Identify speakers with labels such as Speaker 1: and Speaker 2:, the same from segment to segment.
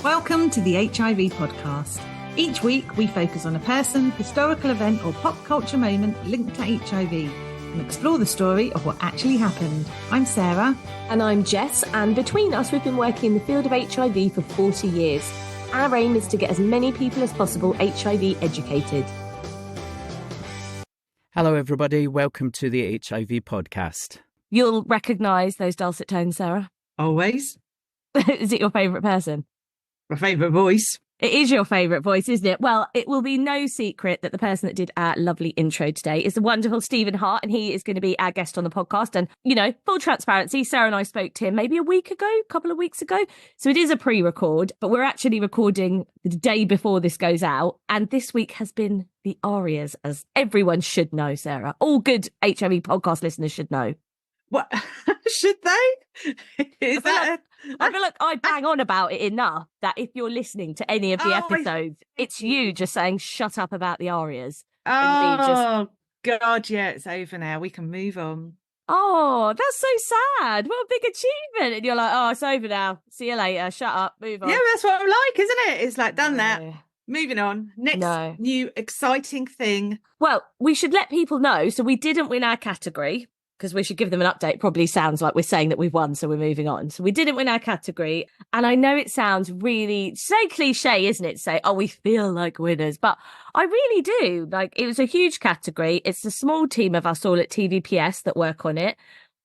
Speaker 1: Welcome to the HIV podcast. Each week we focus on a person, historical event or pop culture moment linked to HIV and explore the story of what actually happened. I'm Sarah.
Speaker 2: And I'm Jess, and between us we've been working in the field of HIV for 40 years. Our aim is to get as many people as possible HIV educated.
Speaker 3: Hello everybody, welcome to the HIV podcast.
Speaker 2: You'll recognise those dulcet tones, Sarah?
Speaker 1: Always.
Speaker 2: Is it your favourite person?
Speaker 1: My favourite voice.
Speaker 2: It is your favourite voice, isn't it? Well, it will be no secret that the person that did our lovely intro today is the wonderful Stephen Hart, and he is going to be our guest on the podcast. And, you know, full transparency, Sarah and I spoke to him maybe a couple of weeks ago. So it is a pre-record, but we're actually recording the day before this goes out. And this week has been the arias, as everyone should know, Sarah. All good HIV podcast listeners should know.
Speaker 1: What? Should they?
Speaker 2: I feel like I bang on about it enough that if you're listening to any of the episodes, it's you just saying, shut up about the arias.
Speaker 1: God, yeah, it's over now. We can move on.
Speaker 2: Oh, that's so sad. What a big achievement. And you're like, oh, it's over now. See you later. Shut up. Move on.
Speaker 1: Yeah, that's what I'm like, isn't it? It's like, done that. Moving on. Next new exciting thing.
Speaker 2: Well, we should let people know. So we didn't win our category, because we should give them an update. Probably sounds like we're saying that we've won, so we're moving on. So we didn't win our category. And I know it sounds really so cliche, isn't it? To say, oh, we feel like winners. But I really do. Like, it was a huge category. It's a small team of us all at TVPS that work on it.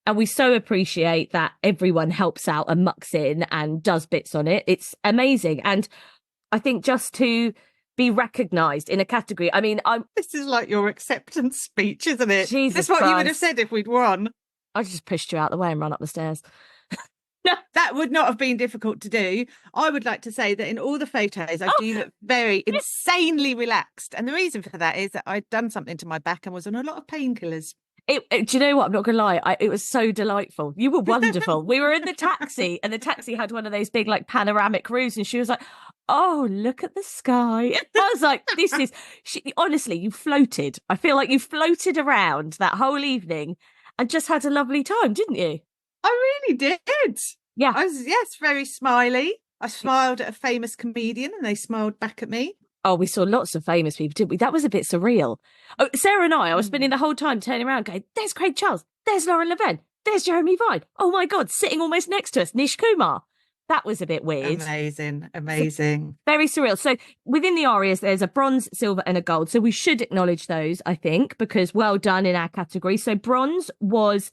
Speaker 2: And we so appreciate that everyone helps out and mucks in and does bits on it. It's amazing. And I think just to be recognised in a category. I mean,
Speaker 1: this is like your acceptance speech, isn't it?
Speaker 2: Jesus
Speaker 1: That's what
Speaker 2: Christ.
Speaker 1: you would have said if we'd won.
Speaker 2: I just pushed you out the way and run up the stairs.
Speaker 1: No, that would not have been difficult to do. I would like to say that in all the photos, I do look very insanely relaxed. And the reason for that is that I'd done something to my back and was on a lot of painkillers.
Speaker 2: Do you know what? I'm not going to lie. It was so delightful. You were wonderful. We were in the taxi and the taxi had one of those big like panoramic roofs and she was like, oh, look at the sky. I was like, honestly, you floated. I feel like you floated around that whole evening and just had a lovely time, didn't you?
Speaker 1: I really did.
Speaker 2: Yeah.
Speaker 1: I was, very smiley. I smiled at a famous comedian and they smiled back at me.
Speaker 2: Oh, we saw lots of famous people, didn't we? That was a bit surreal. Oh, Sarah and I was spending the whole time turning around going, there's Craig Charles, there's Lauren Levin, there's Jeremy Vine. Oh my God, sitting almost next to us, Nish Kumar. That was a bit weird.
Speaker 1: Amazing.
Speaker 2: Very surreal. So within the arias, there's a bronze, silver and a gold. So we should acknowledge those, I think, because well done in our category. So bronze was,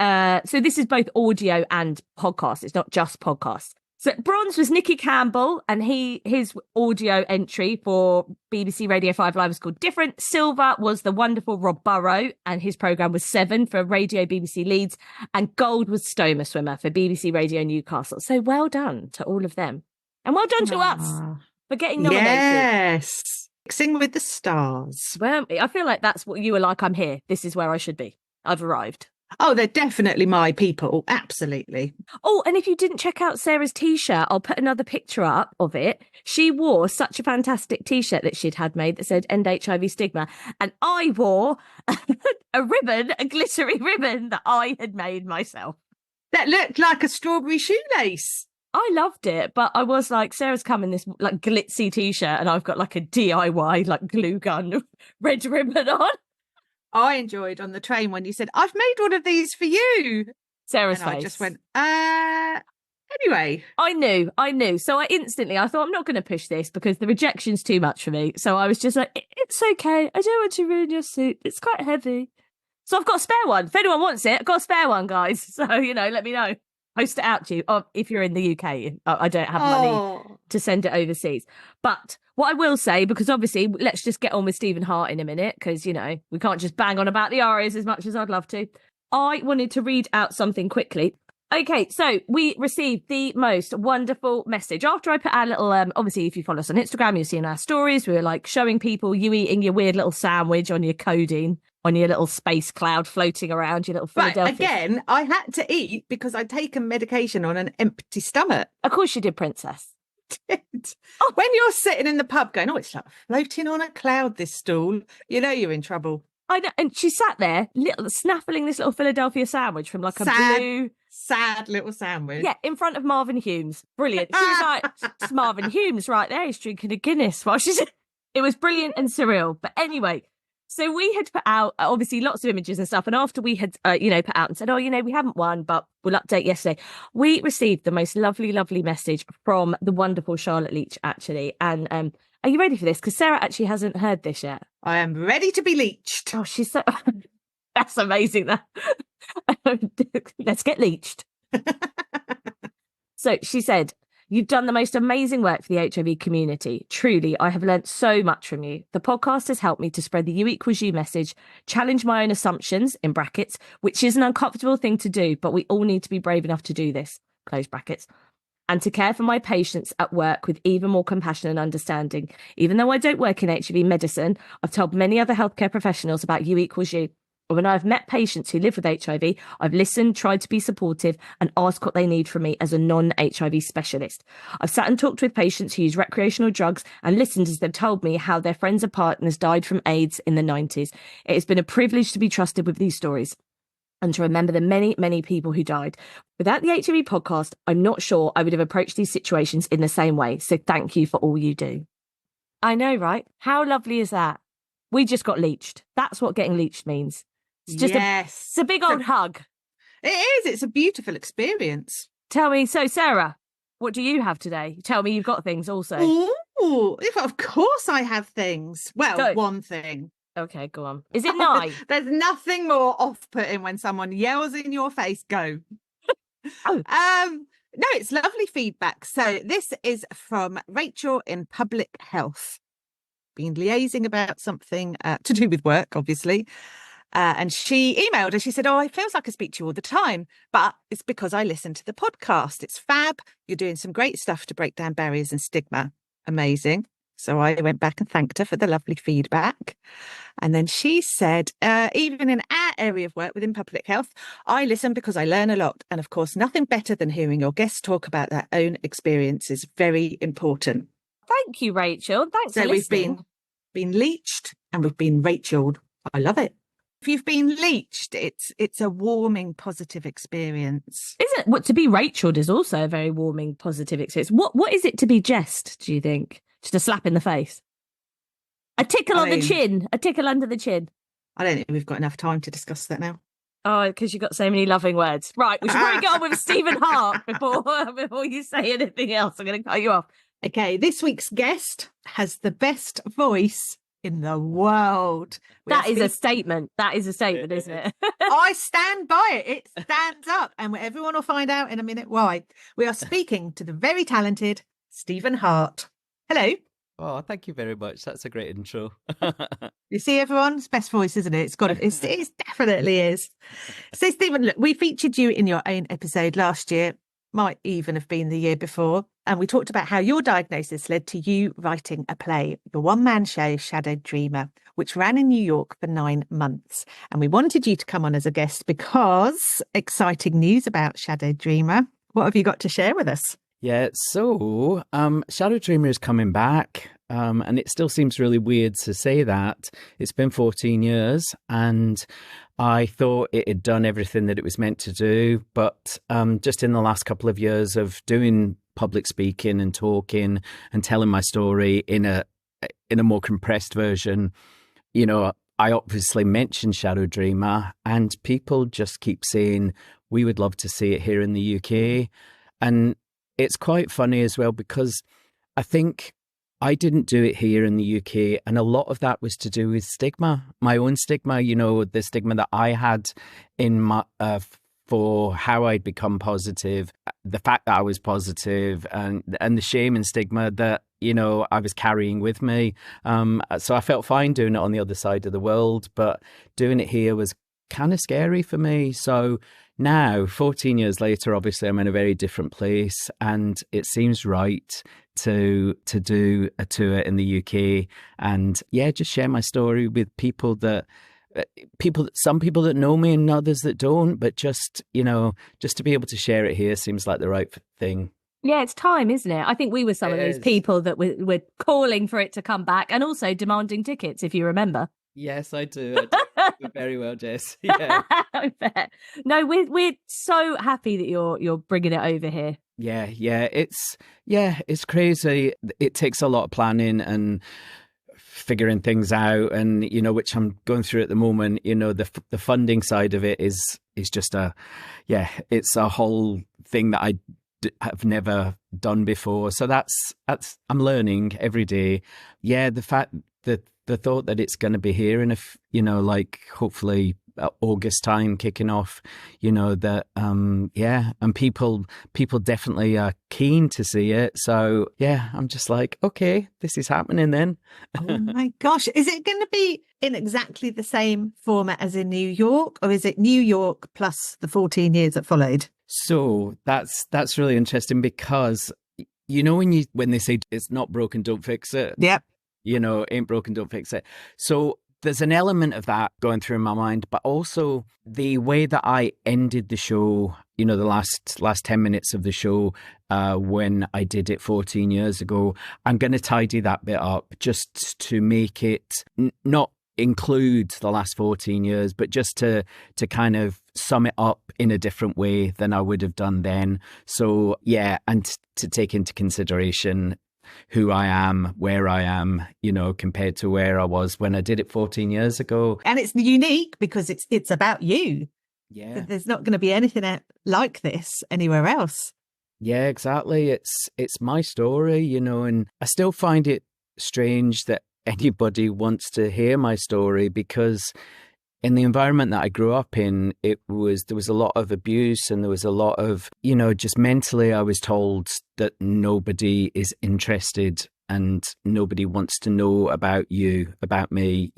Speaker 2: so this is both audio and podcast. It's not just podcasts. So bronze was Nicky Campbell, and his audio entry for BBC Radio 5 Live was called Different. Silver was the wonderful Rob Burrow, and his programme was 7 for Radio BBC Leeds. And gold was Stoma Swimmer for BBC Radio Newcastle. So well done to all of them. And well done to us for getting nominated.
Speaker 1: Yes. Sing with the stars.
Speaker 2: Well, I feel like that's what you were like. I'm here. This is where I should be. I've arrived.
Speaker 1: Oh, they're definitely my people. Absolutely.
Speaker 2: Oh, and if you didn't check out Sarah's T-shirt, I'll put another picture up of it. She wore such a fantastic T-shirt that she'd had made that said End HIV Stigma. And I wore a glittery ribbon that I had made myself.
Speaker 1: That looked like a strawberry shoelace.
Speaker 2: I loved it, but I was like, Sarah's come in this like glitzy T-shirt and I've got like a DIY like glue gun red ribbon on.
Speaker 1: I enjoyed on the train when you said, I've made one of these for you.
Speaker 2: Sarah's
Speaker 1: and
Speaker 2: face.
Speaker 1: I just went, anyway.
Speaker 2: I knew. So I thought, I'm not going to push this because the rejection's too much for me. So I was just like, it's okay. I don't want to ruin your suit. It's quite heavy. So I've got a spare one. If anyone wants it, I've got a spare one, guys. So, let me know. Post it out to you if you're in the UK. I don't have money to send it overseas. But what I will say, because obviously, let's just get on with Stephen Hart in a minute, because, we can't just bang on about the arias as much as I'd love to. I wanted to read out something quickly. Okay, so we received the most wonderful message. After I put our little, obviously, if you follow us on Instagram, you'll see in our stories, we were like showing people you eating your weird little sandwich on your codeine, on your little space cloud floating around, your little Philadelphia.
Speaker 1: Right, again, I had to eat because I'd taken medication on an empty stomach.
Speaker 2: Of course you did, princess.
Speaker 1: When you're sitting in the pub going, it's like floating on a cloud, this stool, you're in trouble.
Speaker 2: I know, and she sat there, snaffling this little Philadelphia sandwich from like a blue
Speaker 1: sad little sandwich.
Speaker 2: Yeah, in front of Marvin Humes. Brilliant. She was like, it's Marvin Humes right there. He's drinking a Guinness. Well, it was brilliant and surreal. But anyway, so we had put out, obviously, lots of images and stuff. And after we had, put out and said, we haven't won, but we'll update yesterday. We received the most lovely, lovely message from the wonderful Charlotte Leach, actually. And are you ready for this? Because Sarah actually hasn't heard this yet.
Speaker 1: I am ready to be leached.
Speaker 2: Oh, she's so... That's amazing. That let's get leached. So she said, "You've done the most amazing work for the HIV community. Truly, I have learnt so much from you. The podcast has helped me to spread the U=U message, challenge my own assumptions, in brackets, which is an uncomfortable thing to do, but we all need to be brave enough to do this, close brackets, and to care for my patients at work with even more compassion and understanding. Even though I don't work in HIV medicine, I've told many other healthcare professionals about U=U. When I've met patients who live with HIV, I've listened, tried to be supportive and asked what they need from me as a non-HIV specialist. I've sat and talked with patients who use recreational drugs and listened as they've told me how their friends or partners died from AIDS in the 90s. It has been a privilege to be trusted with these stories and to remember the many, many people who died. Without the HIV podcast, I'm not sure I would have approached these situations in the same way. So thank you for all you do." I know, right? How lovely is that? We just got leached. That's what getting leached means. It's just it's a big old hug.
Speaker 1: It is. It's a beautiful experience.
Speaker 2: Tell me, so Sarah, what do you have today? Tell me you've got things also.
Speaker 1: Ooh, of course I have things. Well, one thing.
Speaker 2: Okay, go on. Is it nice?
Speaker 1: There's nothing more off-putting when someone yells in your face, go. No, it's lovely feedback. So this is from Rachel in Public Health. Been liaising about something to do with work, obviously. And she emailed her. She said, it feels like I speak to you all the time, but it's because I listen to the podcast. It's fab. You're doing some great stuff to break down barriers and stigma. Amazing. So I went back and thanked her for the lovely feedback. And then she said, even in our area of work within public health, I listen because I learn a lot. And of course, nothing better than hearing your guests talk about their own experience is very important.
Speaker 2: Thank you, Rachel. Thanks for listening.
Speaker 1: We've been leached and we've been Racheled. I love it. If you've been leached, it's a warming, positive experience.
Speaker 2: Isn't it? To be Racheled is also a very warming, positive experience. What is it to be Jessed, do you think? Just a slap in the face? A tickle on the chin? A tickle under the chin?
Speaker 1: I don't think we've got enough time to discuss that now.
Speaker 2: Oh, because you've got so many loving words. Right, we should probably get on with Stephen Hart before you say anything else. I'm going to cut you off.
Speaker 1: Okay, this week's guest has the best voice in the world.
Speaker 2: That is a statement. That is a statement, isn't it?
Speaker 1: I stand by it. It stands up. And everyone will find out in a minute why. We are speaking to the very talented Stephen Hart. Hello.
Speaker 3: Oh, thank you very much. That's a great intro.
Speaker 1: You see, everyone's best voice, isn't it? It definitely is. So, Stephen, look, we featured you in your own episode last year, might even have been the year before. And we talked about how your diagnosis led to you writing a play, your one-man show, Shadowed Dreamer, which ran in New York for 9 months. And we wanted you to come on as a guest because exciting news about Shadowed Dreamer. What have you got to share with us?
Speaker 3: Yeah, so Shadowed Dreamer is coming back. And it still seems really weird to say that. It's been 14 years and I thought it had done everything that it was meant to do. But just in the last couple of years of doing public speaking and talking and telling my story in a more compressed version, you know, I obviously mentioned Shadowed Dreamer and people just keep saying, we would love to see it here in the UK. And it's quite funny as well, because I think I didn't do it here in the UK. And a lot of that was to do with stigma, my own stigma, you know, the stigma that I had in my, for how I'd become positive, the fact that I was positive and the shame and stigma that, you know, I was carrying with me. So I felt fine doing it on the other side of the world, but doing it here was kind of scary for me. So now, 14 years later, obviously I'm in a very different place and it seems right to do a tour in the UK and just share my story with people that some people that know me and others that don't, but just, you know, just to be able to share it here seems like the right thing.
Speaker 2: Yeah, it's time, isn't it? I think we were some of those people that were calling for it to come back and also demanding tickets, if you remember.
Speaker 3: Yes, I do. Very well, Jess. Yeah.
Speaker 2: I bet. No, we're so happy that you're bringing it over here.
Speaker 3: Yeah, it's crazy. It takes a lot of planning and figuring things out, and which I'm going through at the moment. The funding side of it is just it's a whole thing that I have never done before. So that's I'm learning every day. Yeah, the fact that the thought that it's going to be here in hopefully August time kicking off, and people definitely are keen to see it. So yeah, I'm just like, okay, this is happening then.
Speaker 1: Oh my gosh, is it going to be in exactly the same format as in New York, or is it New York plus the 14 years that followed?
Speaker 3: So that's really interesting, because when they say it's not broken, don't fix it.
Speaker 1: Yep.
Speaker 3: Ain't broken, don't fix it. So there's an element of that going through my mind, but also the way that I ended the show, the last 10 minutes of the show, when I did it 14 years ago, I'm going to tidy that bit up just to make it not include the last 14 years, but just to kind of sum it up in a different way than I would have done then. So yeah, and to take into consideration who I am, where I am, compared to where I was when I did it 14 years ago.
Speaker 1: And it's unique because it's about you.
Speaker 3: Yeah.
Speaker 1: There's not going to be anything like this anywhere else.
Speaker 3: Yeah, exactly. It's my story, and I still find it strange that anybody wants to hear my story, because in the environment that I grew up in, there was a lot of abuse, and there was a lot of, just mentally I was told that nobody is interested and nobody wants to know about you, about me,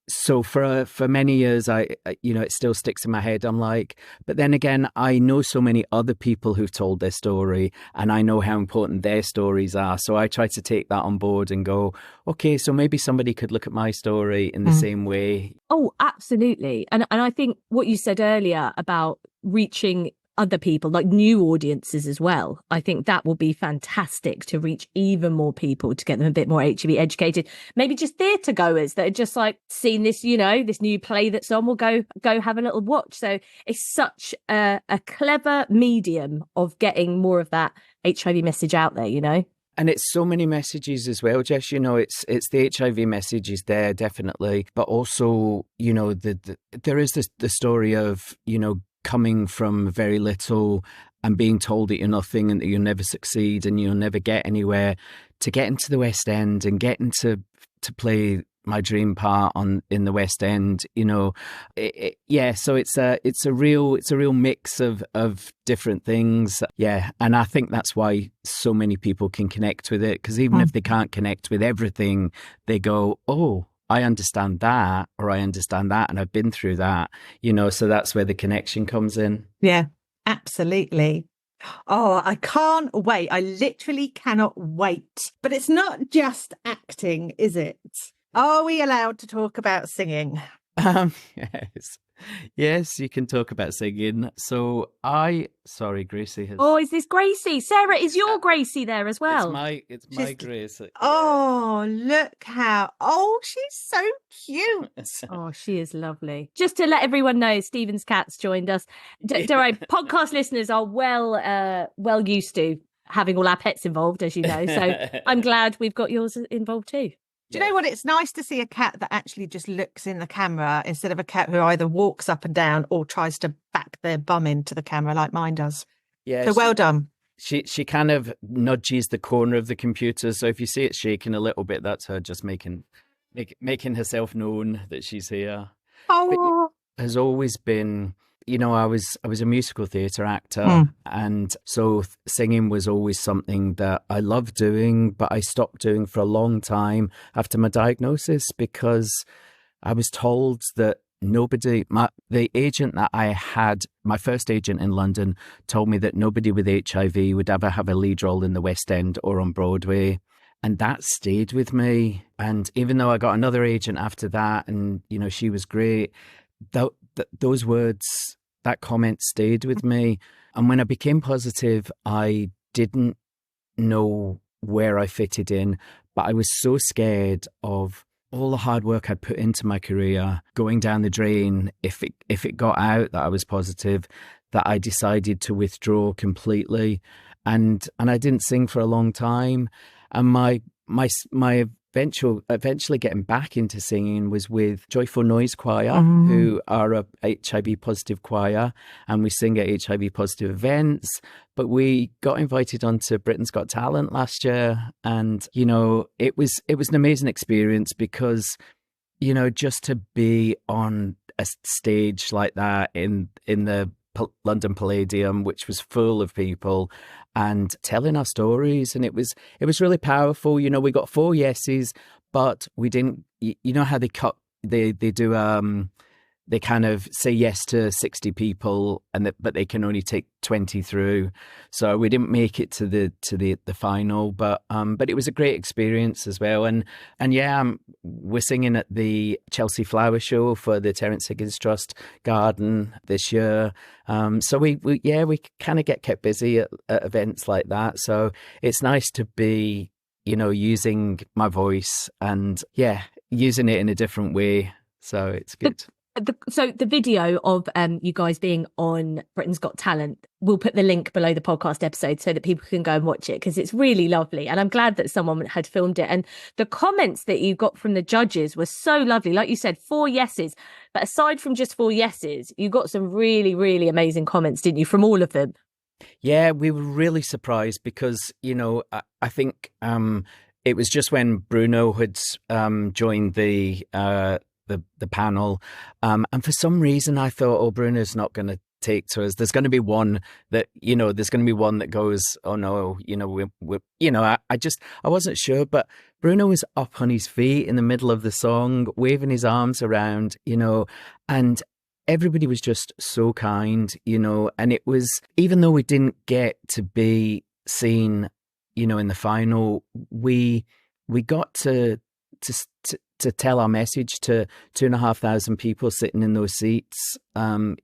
Speaker 3: So for many years, it still sticks in my head. I'm like, but then again, I know so many other people who've told their story, and I know how important their stories are. So I try to take that on board and go, okay, so maybe somebody could look at my story in the same way.
Speaker 2: Oh, absolutely. And I think what you said earlier about reaching other people, like new audiences as well, I think that will be fantastic to reach even more people, to get them a bit more HIV educated. Maybe just theatre goers that are just like seen this, this new play that's on, will go have a little watch. So it's such a clever medium of getting more of that HIV message out there,
Speaker 3: And it's so many messages as well, Jess. It's the HIV message is there, definitely. But also, there is the story of, coming from very little and being told that you're nothing and that you'll never succeed and you'll never get anywhere, to get into the West End and getting to play my dream part in the West End. So it's a real mix of different things. Yeah, and I think that's why so many people can connect with it, because even if they can't connect with everything, they go, oh, I understand that, or I understand that, and I've been through that, so that's where the connection comes in.
Speaker 1: Yeah, absolutely. Oh, I can't wait. I literally cannot wait. But it's not just acting, is it? Are we allowed to talk about singing?
Speaker 3: Yes, you can talk about singing. So sorry, Gracie has...
Speaker 2: Oh, is this Gracie? Sarah, is your Gracie there as well?
Speaker 3: It's my Grace.
Speaker 1: Oh, look how... Oh, she's so cute.
Speaker 2: Oh, she is lovely. Just to let everyone know, Stephen's cat's joined us. Don't worry, podcast listeners are well used to having all our pets involved, as you know. So I'm glad we've got yours involved too.
Speaker 1: Do you know what? It's nice to see a cat that actually just looks in the camera, instead of a cat who either walks up and down or tries to back their bum into the camera like mine does. Yeah. So well done.
Speaker 3: She kind of nudges the corner of the computer. So if you see it shaking a little bit, that's her just making herself known that she's here.
Speaker 1: Oh,
Speaker 3: but it has always been... I was a musical theatre actor, and so singing was always something that I loved doing, but I stopped doing for a long time after my diagnosis, because I was told that the agent that I had, my first agent in London, told me that nobody with HIV would ever have a lead role in the West End or on Broadway. And that stayed with me. And even though I got another agent after that, and, she was great, those words, that comment stayed with me. And when I became positive, I didn't know where I fitted in, but I was so scared of all the hard work I'd put into my career going down the drain. If it got out that I was positive, that I decided to withdraw completely, and I didn't sing for a long time. And my eventually getting back into singing was with Joyful Noise Choir, who are a HIV positive choir, and we sing at HIV positive events. But we got invited onto Britain's Got Talent last year, and it was an amazing experience because just to be on a stage like that in the London Palladium, which was full of people, and telling our stories, and it was really powerful. We got 4 yeses, but we didn't. You know how they do they kind of say yes to 60 people, but they can only take 20 through. So we didn't make it to the final, but it was a great experience as well. And we're singing at the Chelsea Flower Show for the Terence Higgins Trust Garden this year. So we kind of get kept busy at events like that. So it's nice to be using my voice and using it in a different way. So it's good.
Speaker 2: So the video of you guys being on Britain's Got Talent, we'll put the link below the podcast episode so that people can go and watch it, because it's really lovely. And I'm glad that someone had filmed it. And the comments that you got from the judges were so lovely. Like you said, 4 yeses. But aside from just 4 yeses, you got some really, really amazing comments, didn't you, from all of them?
Speaker 3: Yeah, we were really surprised because, I think it was just when Bruno had joined the panel, and for some reason I thought, oh, Bruno's not going to take to us. There's going to be one that goes, oh no, I wasn't sure, but Bruno was up on his feet in the middle of the song, waving his arms around, and everybody was just so kind, and it was, even though we didn't get to be seen, in the final, we got to tell our message to 2,500 people sitting in those seats, and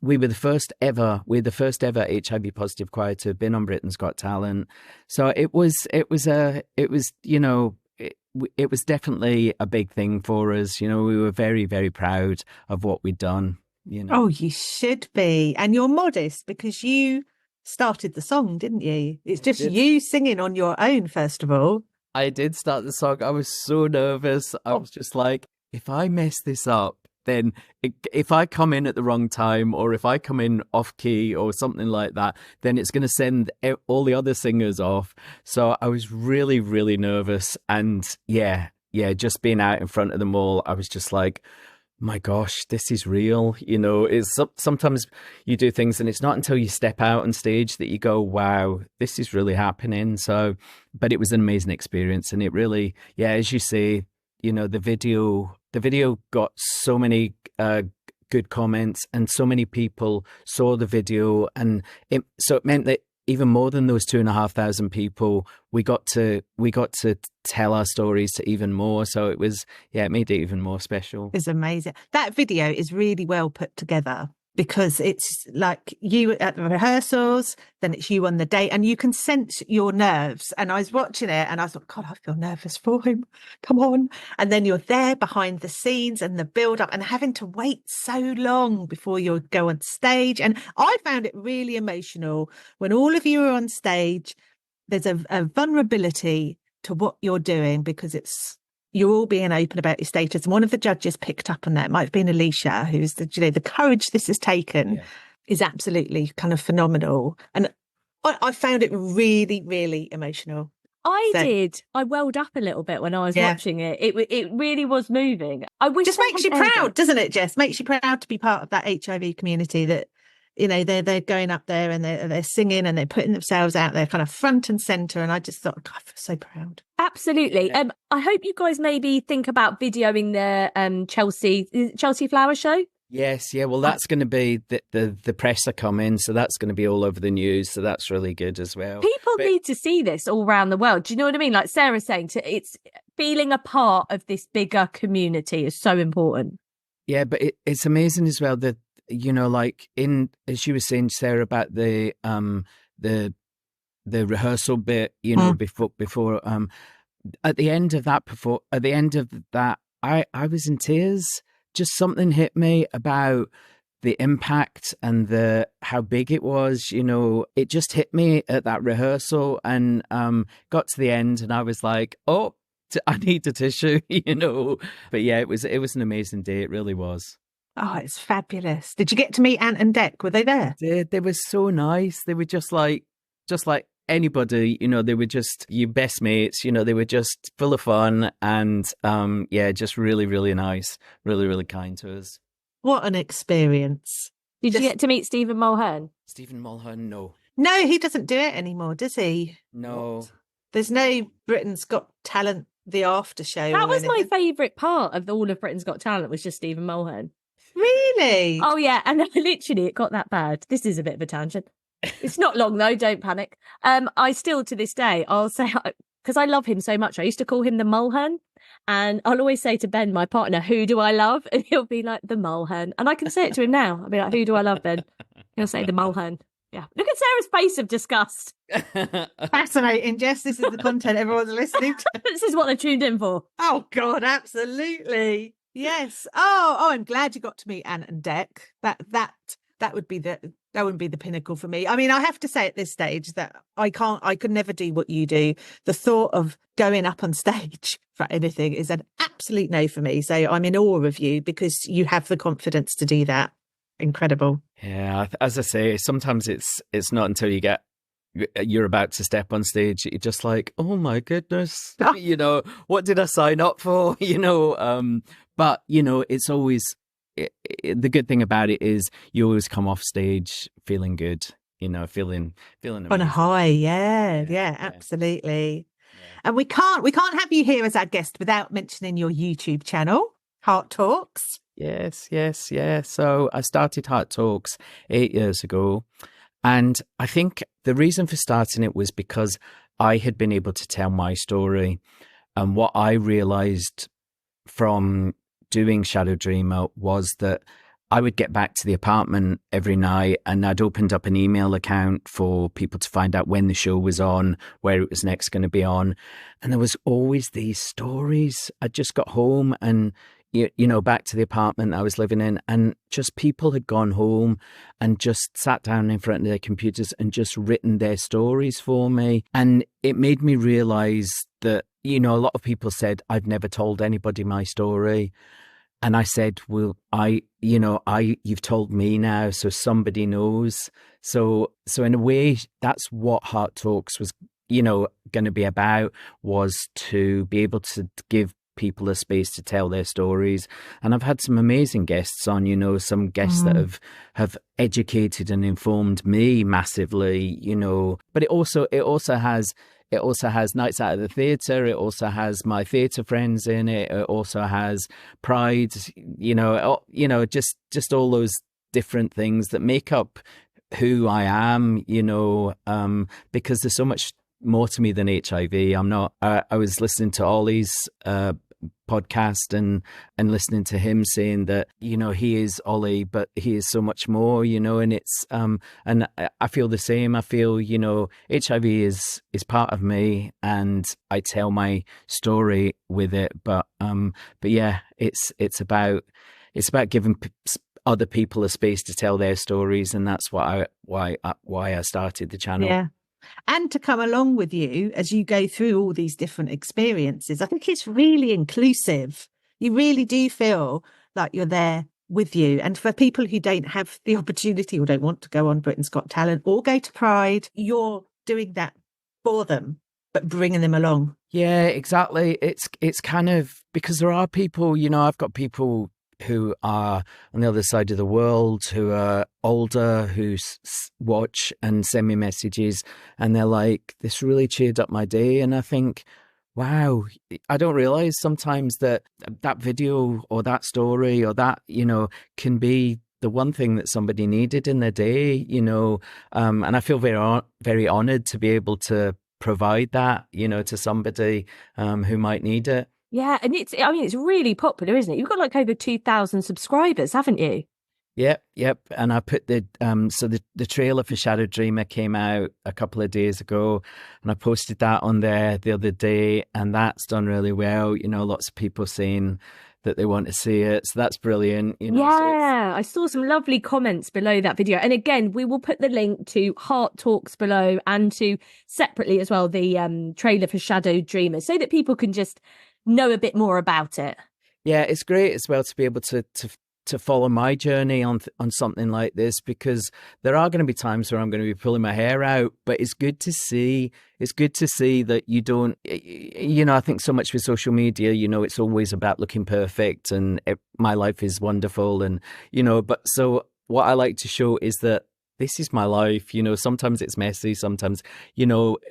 Speaker 3: we were the first ever HIV positive choir to have been on Britain's Got Talent. So it was definitely a big thing for us. We were very, very proud of what we'd done.
Speaker 1: Oh, you should be, and you're modest because you started the song, didn't you? It's just you singing on your own, first of all.
Speaker 3: I did start the song. I was so nervous. I was just like, if I mess this up, then if I come in at the wrong time, or if I come in off key or something like that, then it's going to send all the other singers off. So I was really, really nervous. And just being out in front of them all, I was just like, my gosh, this is real. It's sometimes you do things and it's not until you step out on stage that you go, wow, this is really happening. So, but it was an amazing experience. And it really, as you say, the video got so many good comments, and so many people saw the video. And so it meant that even more than those 2,500 people, we got to tell our stories to even more. So it made it even more special.
Speaker 1: It's amazing. That video is really well put together, because it's like you at the rehearsals, then it's you on the day, and you can sense your nerves. And I was watching it and I thought, God, I feel nervous for him. Come on. And then you're there behind the scenes and the build up, and having to wait so long before you go on stage. And I found it really emotional when all of you are on stage. There's a vulnerability to what you're doing, because you're all being open about your status. And one of the judges picked up on that. It might have been Alicia, who's the courage this has taken is absolutely kind of phenomenal. And I found it really, really emotional.
Speaker 2: I welled up a little bit when I was watching it. It really was moving. I wish
Speaker 1: just makes you proud, doesn't it, Jess? Makes you proud to be part of that HIV community, that they're going up there and they're singing and they're putting themselves out there kind of front and center. And I just thought, God, I feel so proud.
Speaker 2: Absolutely. I hope you guys maybe think about videoing the Chelsea Flower Show.
Speaker 3: Yes, yeah. Well, that's going to be the press are coming, so that's going to be all over the news. So that's really good as well.
Speaker 2: People need to see this all around the world. Do you know what I mean? Like Sarah's saying, it's feeling a part of this bigger community is so important. Yeah,
Speaker 3: but it's amazing as well that, like as you were saying, Sarah, about the rehearsal bit, before at the end of that, I was in tears. Just something hit me about the impact and how big it was. It just hit me at that rehearsal, and got to the end, and I was like, oh, I need a tissue. But yeah, it was an amazing day. It really was.
Speaker 1: Oh, it's fabulous. Did you get to meet Ant and Dec? Were they there?
Speaker 3: They were so nice. They were just like anybody, they were just your best mates. They were just full of fun, and just really, really nice, really, really kind to us.
Speaker 1: What an experience.
Speaker 2: Did you get to meet Stephen Mulhern?
Speaker 3: Stephen Mulhern, no.
Speaker 1: No, he doesn't do it anymore, does he?
Speaker 3: No.
Speaker 1: What? There's no Britain's Got Talent, the after show.
Speaker 2: That was my favourite part of all of Britain's Got Talent, was just Stephen Mulhern.
Speaker 1: Really?
Speaker 2: Oh, yeah. And literally, it got that bad. This is a bit of a tangent. It's not long, though. Don't panic. I still, to this day, I'll say, because I love him so much, I used to call him the Mulhern. And I'll always say to Ben, my partner, who do I love? And he'll be like, the Mulhern. And I can say it to him now. I'll be like, who do I love, Ben? He'll say the Mulhern. Yeah. Look at Sarah's face of disgust.
Speaker 1: Fascinating, Jess. This is the content everyone's listening to.
Speaker 2: This is what they're tuned in for.
Speaker 1: Oh, God, absolutely. Yes. Oh, I'm glad you got to meet Ant and Dec. That would be the pinnacle for me. I mean, I have to say at this stage that I could never do what you do. The thought of going up on stage for anything is an absolute no for me. So I'm in awe of you because you have the confidence to do that. Incredible.
Speaker 3: Yeah, as I say, sometimes it's not until you're about to step on stage, you're just like, oh my goodness, what did I sign up for? But it's always. The good thing about it is you always come off stage feeling good, feeling amazing.
Speaker 1: On a high. Yeah, absolutely. Yeah. And we can't have you here as our guest without mentioning your YouTube channel, Hart Talks.
Speaker 3: Yes. So I started Hart Talks 8 years ago, and I think the reason for starting it was because I had been able to tell my story, and what I realized from doing Shadow Dreamer was that I would get back to the apartment every night, and I'd opened up an email account for people to find out when the show was on, where it was next going to be on. And there was always these stories. I just got home and, back to the apartment I was living in, and just people had gone home and just sat down in front of their computers and just written their stories for me. And it made me realize that, a lot of people said, I've never told anybody my story. And I said, well, you've told me now, so somebody knows. So in a way, that's what Hart Talks was, going to be about, was to be able to give people a space to tell their stories. And I've had some amazing guests on, some guests that have educated and informed me massively, but it also has Nights Out of the Theatre. It also has my theatre friends in it. It also has Pride, just all those different things that make up who I am, because there's so much more to me than HIV. I was listening to Ollie's podcast and listening to him saying that, he is Ollie, but he is so much more, and it's, and I feel the same. I feel, HIV is part of me, and I tell my story with it. But yeah, it's about giving other people a space to tell their stories. And that's why I started the channel.
Speaker 1: Yeah. And to come along with you as you go through all these different experiences. I think it's really inclusive. You really do feel like you're there with you. And for people who don't have the opportunity or don't want to go on Britain's Got Talent or go to Pride, you're doing that for them, but bringing them along.
Speaker 3: Yeah, exactly. It's kind of, because there are people, I've got people who are on the other side of the world, who are older, who watch and send me messages, and they're like, this really cheered up my day. And I think, wow, I don't realize sometimes that video or that story or that, can be the one thing that somebody needed in their day, and I feel very, very honored to be able to provide that, to somebody who might need it.
Speaker 2: Yeah, and it's really popular, isn't it? You've got like over 2,000 subscribers, haven't you?
Speaker 3: Yep. And I put the trailer for Shadow Dreamer came out a couple of days ago, and I posted that on there the other day, and that's done really well. Lots of people saying that they want to see it, so that's brilliant.
Speaker 2: Yeah, I saw some lovely comments below that video. And again, we will put the link to Heart Talks below, and to separately as well the trailer for Shadow Dreamer, so that people can just know a bit more about it.
Speaker 3: Yeah, it's great as well to be able to follow my journey on something like this, because there are going to be times where I'm going to be pulling my hair out, but it's good to see that you don't, I think so much with social media, it's always about looking perfect, and my life is wonderful, and but so what I like to show is that this is my life. Sometimes it's messy, sometimes,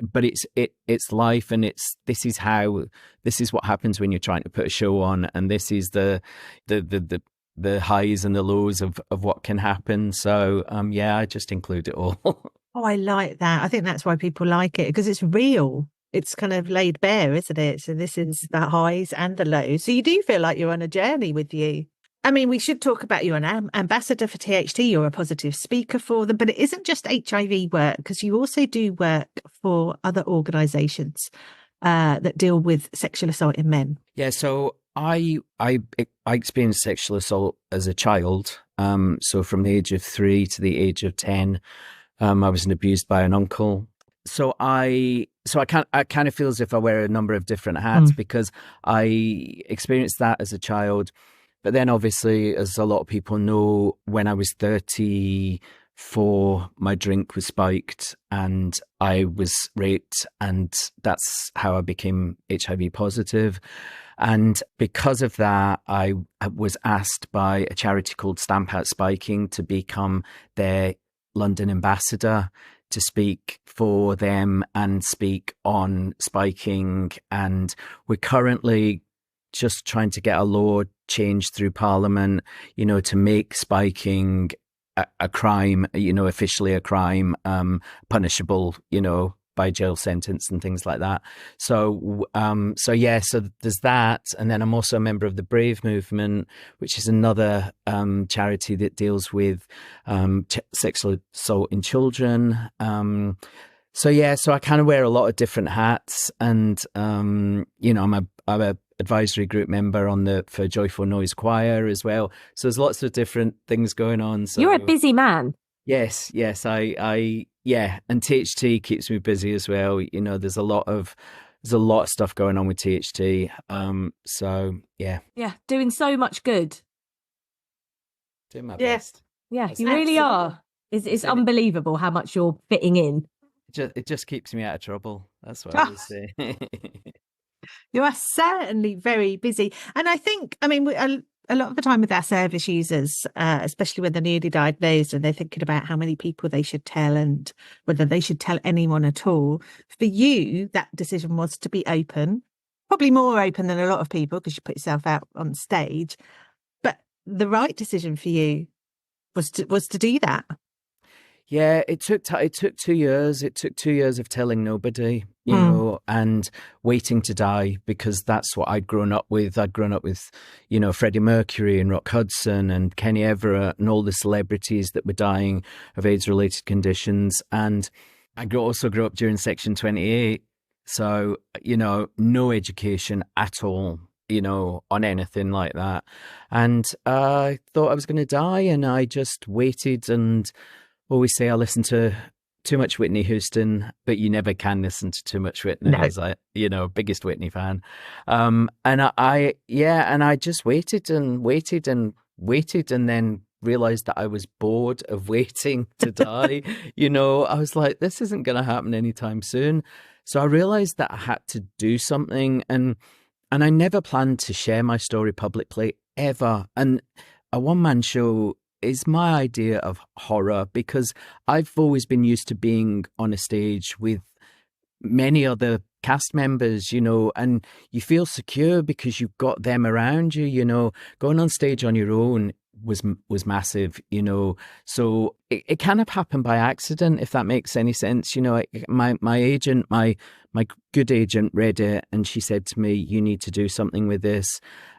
Speaker 3: but it's life, and this is what happens when you're trying to put a show on, and this is the highs and the lows of what can happen. So I just include it all.
Speaker 1: Oh, I like that. I think that's why people like it, because it's real. It's kind of laid bare, isn't it? So this is the highs and the lows. So you do feel like you're on a journey with you. I mean, we should talk about you, an ambassador for THT. You're a positive speaker for them, but it isn't just HIV work, because you also do work for other organisations that deal with sexual assault in men.
Speaker 3: Yeah, so I experienced sexual assault as a child. So from the age of 3 to the age of 10, I was abused by an uncle. So I kind of feel as if I wear a number of different hats, because I experienced that as a child. But then obviously, as a lot of people know, when I was 34, my drink was spiked and I was raped, and that's how I became HIV positive. And because of that, I was asked by a charity called Stamp Out Spiking to become their London ambassador, to speak for them and speak on spiking. And we're currently just trying to get a law changed through Parliament, to make spiking a crime, officially a crime, punishable, by jail sentence and things like that. So there's that. And then I'm also a member of the Brave Movement, which is another charity that deals with sexual assault in children. So I kind of wear a lot of different hats, and I'm a advisory group member for Joyful Noise Choir as well. So there's lots of different things going on. So
Speaker 2: you're a busy man.
Speaker 3: Yes, and THT keeps me busy as well. There's a lot of stuff going on with THT.
Speaker 2: Doing so much good.
Speaker 3: Doing my best.
Speaker 2: Yeah, you really are. It's unbelievable how much you're fitting in.
Speaker 3: It just keeps me out of trouble. That's what I would say.
Speaker 1: You are certainly very busy. And I think, a lot of the time with our service users, especially when they're newly diagnosed and they're thinking about how many people they should tell and whether they should tell anyone at all, for you, that decision was to be open, probably more open than a lot of people, because you put yourself out on stage. But the right decision for you was to do that.
Speaker 3: Yeah, it took 2 years. It took 2 years of telling nobody, and waiting to die, because that's what I'd grown up with. I'd grown up with, Freddie Mercury and Rock Hudson and Kenny Everett and all the celebrities that were dying of AIDS-related conditions. And I also grew up during Section 28. So, no education at all, on anything like that. And I thought I was going to die, and I just waited, and always say I listen to too much Whitney Houston, but you never can listen to too much Whitney, as I, biggest Whitney fan. And I just waited and waited and waited, and then realized that I was bored of waiting to die. I was like, this isn't going to happen anytime soon. So I realized that I had to do something, and I never planned to share my story publicly ever. And a one-man show is my idea of horror, because I've always been used to being on a stage with many other cast members, and you feel secure because you've got them around you, going on stage on your own was massive, you know. So it kind of happened by accident, if that makes any sense. You know, my agent, my good agent read it, and she said to me, "You need to do something with this."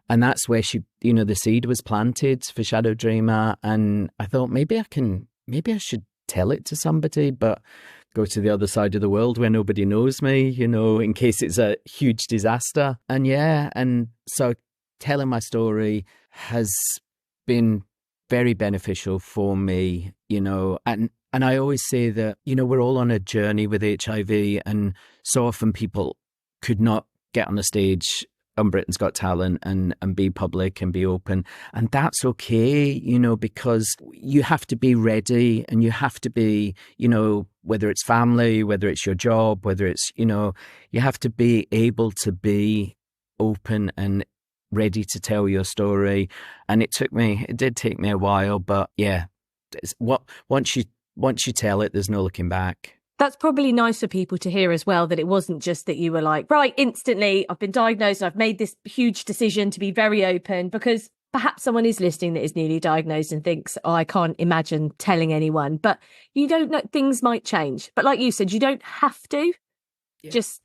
Speaker 3: And that's where the seed was planted for Shadow Dreamer. And I thought maybe I should tell it to somebody, but go to the other side of the world where nobody knows me, you know, in case it's a huge disaster. And so telling my story has been very beneficial for me, you know, and I always say that, you know, we're all on a journey with HIV, and so often people could not get on the stage on Britain's Got Talent and be public and be open. And that's okay, you know, because you have to be ready, and you have to be, you know, whether it's family, whether it's your job, whether it's, you know, you have to be able to be open and ready to tell your story. And it did take me a while, but yeah, once you tell it, there's no looking back.
Speaker 2: That's probably nice for people to hear as well, that it wasn't just that you were like, right, instantly, I've been diagnosed and I've made this huge decision to be very open, because perhaps someone is listening that is newly diagnosed and thinks, oh, I can't imagine telling anyone. But you don't know, things might change. But like you said, you don't have to. Yeah. Just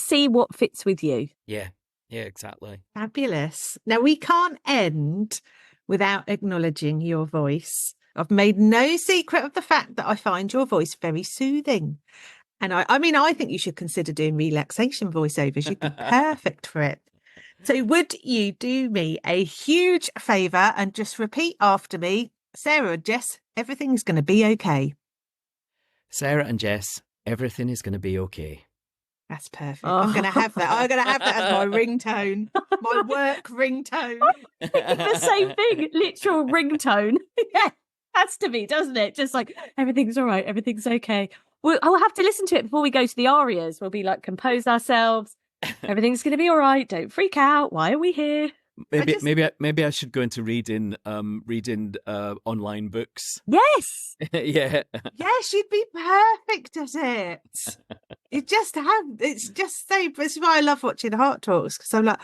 Speaker 2: see what fits with you.
Speaker 3: Yeah, exactly.
Speaker 1: Fabulous. Now, we can't end without acknowledging your voice. I've made no secret of the fact that I find your voice very soothing. And I think you should consider doing relaxation voiceovers. You'd be perfect for it. So would you do me a huge favour and just repeat after me, Sarah and Jess, everything's going to be okay.
Speaker 3: Sarah and Jess, everything is going to be okay.
Speaker 1: That's perfect. Oh. I'm going to have that. I'm going to have that as my ringtone, my work ringtone.
Speaker 2: The same thing, literal ringtone. Yeah. Has to be, doesn't it? Just like, everything's all right, everything's okay. I'll have to listen to it before we go to the arias. We'll be like, compose ourselves. Everything's going to be all right. Don't freak out. Why are we here?
Speaker 3: Maybe I should go into reading online books.
Speaker 2: Yes.
Speaker 3: Yeah.
Speaker 1: Yes, you'd be perfect at it. It's just so. This is why I love watching Heart Talks, because I'm like,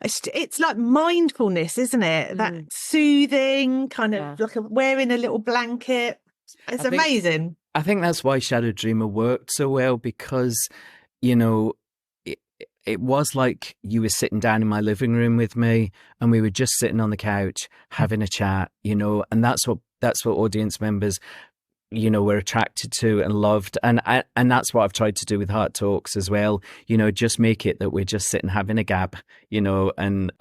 Speaker 1: it's like mindfulness, isn't it? That soothing kind of like wearing a little blanket. It's amazing.
Speaker 3: I think that's why Shadow Dreamer worked so well, because, you know, it was like you were sitting down in my living room with me, and we were just sitting on the couch having a chat, you know, and that's what audience members, you know, were attracted to and loved. And that's what I've tried to do with Heart Talks as well. You know, just make it that we're just sitting having a gab, you know, and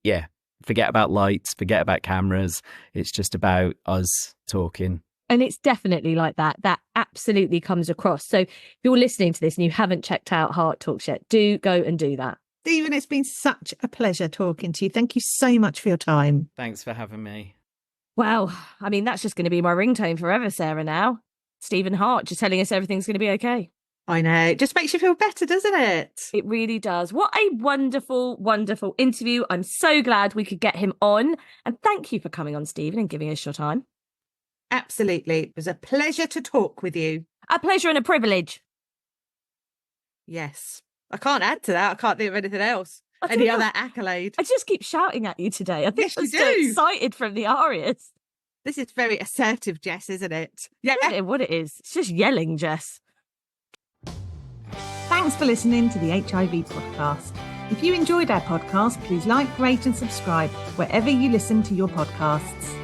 Speaker 3: yeah, forget about lights, forget about cameras. It's just about us talking.
Speaker 2: And it's definitely like that. That absolutely comes across. So if you're listening to this and you haven't checked out Heart Talks yet, do go and do that.
Speaker 1: Stephen, it's been such a pleasure talking to you. Thank you so much for your time.
Speaker 3: Thanks for having me.
Speaker 2: Well, I mean, that's just going to be my ringtone forever, Sarah, now. Stephen Hart just telling us everything's going to be okay.
Speaker 1: I know. It just makes you feel better, doesn't it?
Speaker 2: It really does. What a wonderful, wonderful interview. I'm so glad we could get him on. And thank you for coming on, Stephen, and giving us your time.
Speaker 1: Absolutely. It was a pleasure to talk with you.
Speaker 2: A pleasure and a privilege.
Speaker 1: Yes. I can't add to that. I can't think of anything else. Any other accolade.
Speaker 2: I just keep shouting at you today. I think
Speaker 1: yes, you
Speaker 2: I'm
Speaker 1: do.
Speaker 2: So excited from the arias.
Speaker 1: This is very assertive, Jess, isn't it? Yeah.
Speaker 2: What it is. It's just yelling, Jess.
Speaker 1: Thanks for listening to the HIV podcast. If you enjoyed our podcast, please like, rate and subscribe wherever you listen to your podcasts.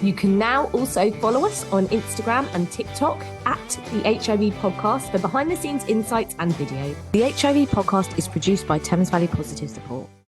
Speaker 2: You can now also follow us on Instagram and TikTok at the HIV Podcast for behind the scenes insights and video. The HIV Podcast is produced by Thames Valley Positive Support.